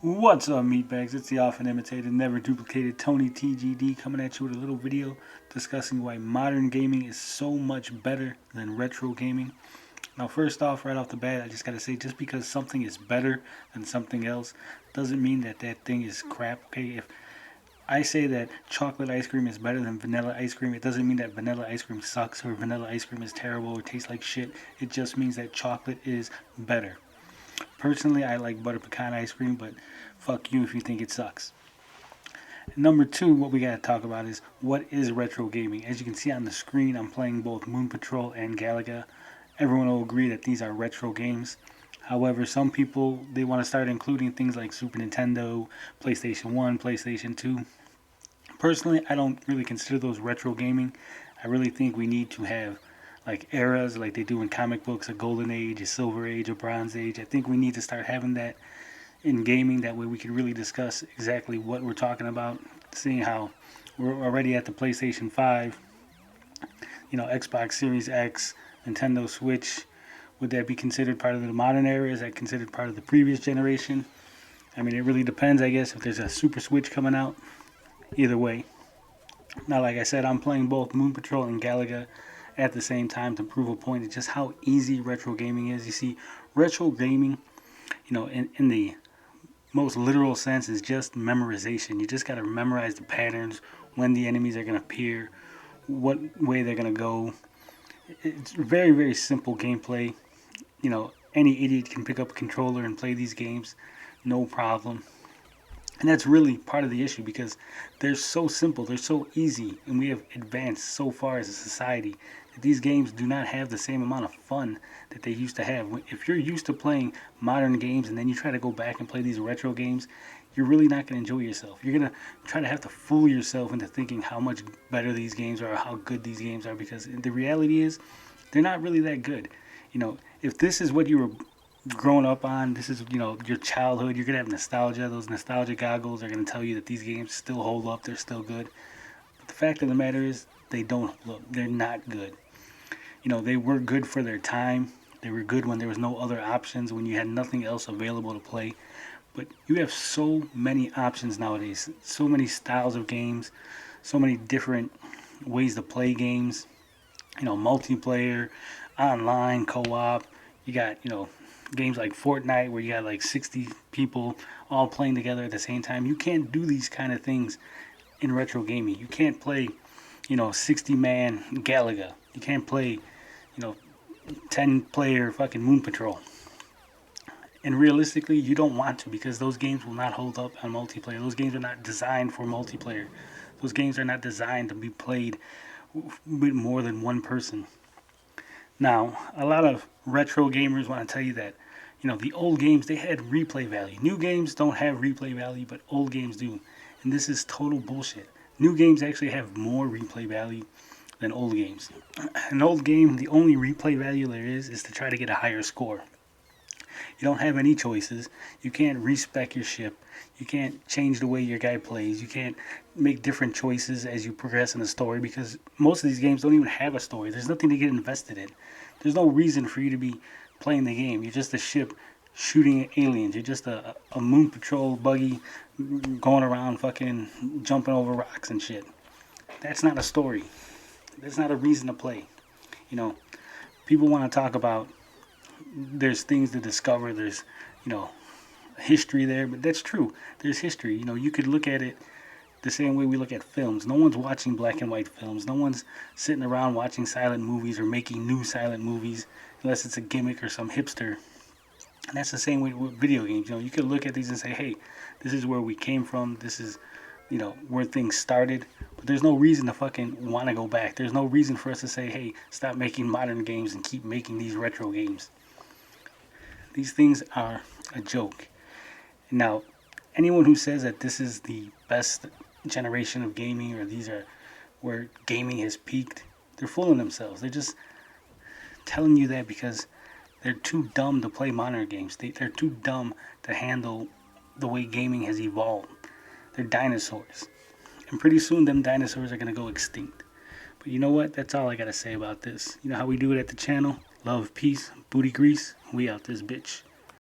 What's up, meatbags? It's the often imitated, never duplicated Tony TGD coming at you with a little video discussing why modern gaming is so much better than retro gaming. Now, first off, right off the bat, I just gotta say, just because something is better than something else doesn't mean that that thing is crap. Okay, if I say that chocolate ice cream is better than vanilla ice cream, it doesn't mean that vanilla ice cream sucks or vanilla ice cream is terrible or tastes like shit. It just means that chocolate is better. Personally, I like butter pecan ice cream, but fuck you if you think it sucks. Number two, what we gotta talk about is what is retro gaming. As you can see on the screen, I'm playing both Moon Patrol and Galaga. Everyone will agree that these are retro games. However, some people they want to start including things like Super Nintendo, PlayStation 1, PlayStation 2. Personally, I don't really consider those retro gaming. I really think we need to have like eras like they do in comic books, a golden age, a silver age, a bronze age. I think we need to start having that in gaming. That way we can really discuss exactly what we're talking about, seeing how we're already at the PlayStation 5, Xbox Series X, Nintendo Switch. Would that be considered part of the modern era? Is that considered part of the previous generation? I mean, it really depends, I guess, if there's a Super Switch coming out. Either way. Now, like I said, I'm playing both Moon Patrol and Galaga at the same time to prove a point of just how easy retro gaming is. You see, retro gaming, in the most literal sense, is just memorization. You just got to memorize the patterns, when the enemies are going to appear, what way they're going to go. It's very, very simple gameplay. Any idiot can pick up a controller and play these games, no problem. And that's really part of the issue because they're so simple, they're so easy, and we have advanced so far as a society that these games do not have the same amount of fun that they used to have. If you're used to playing modern games and then you try to go back and play these retro games, you're really not going to enjoy yourself. You're going to try to have to fool yourself into thinking how much better these games are or how good these games are, because the reality is they're not really that good. If this is what you were growing up on, this is your childhood, you're gonna have nostalgia. Those nostalgia goggles are gonna tell you that these games still hold up, they're still good. But the fact of the matter is they don't hold up. They're not good. They were good for their time. They were good when there was no other options, when you had nothing else available to play. But you have so many options nowadays, so many styles of games, so many different ways to play games. Multiplayer, online, co-op. You got games like Fortnite where you got like 60 people all playing together at the same time. You can't do these kind of things in retro gaming. You can't play 60-man Galaga. You can't play 10-player fucking Moon Patrol. And realistically, you don't want to, because those games will not hold up on multiplayer. Those games are not designed for multiplayer. Those games are not designed to be played with more than one person. Now, a lot of retro gamers want to tell you that, the old games, they had replay value. New games don't have replay value, but old games do. And this is total bullshit. New games actually have more replay value than old games. An old game, the only replay value there is to try to get a higher score. You don't have any choices. You can't respec your ship. You can't change the way your guy plays. You can't make different choices as you progress in the story, because most of these games don't even have a story. There's nothing to get invested in. There's no reason for you to be playing the game. You're just a ship shooting aliens. You're just a Moon Patrol buggy going around fucking jumping over rocks and shit. That's not a story. That's not a reason to play. People want to talk about there's things to discover. There's, history there, but that's true. There's history. You could look at it the same way we look at films. No one's watching black and white films. No one's sitting around watching silent movies or making new silent movies unless it's a gimmick or some hipster. And that's the same way with video games. You could look at these and say, hey, this is where we came from. This is, where things started. But there's no reason to fucking want to go back. There's no reason for us to say, hey, stop making modern games and keep making these retro games. These things are a joke. Now, anyone who says that this is the best generation of gaming, or these are where gaming has peaked, they're fooling themselves. They're just telling you that because they're too dumb to play modern games. They're too dumb to handle the way gaming has evolved. They're dinosaurs. And pretty soon them dinosaurs are going to go extinct. But you know what? That's all I got to say about this. You know how we do it at the channel? Love, peace, booty grease. We out this bitch.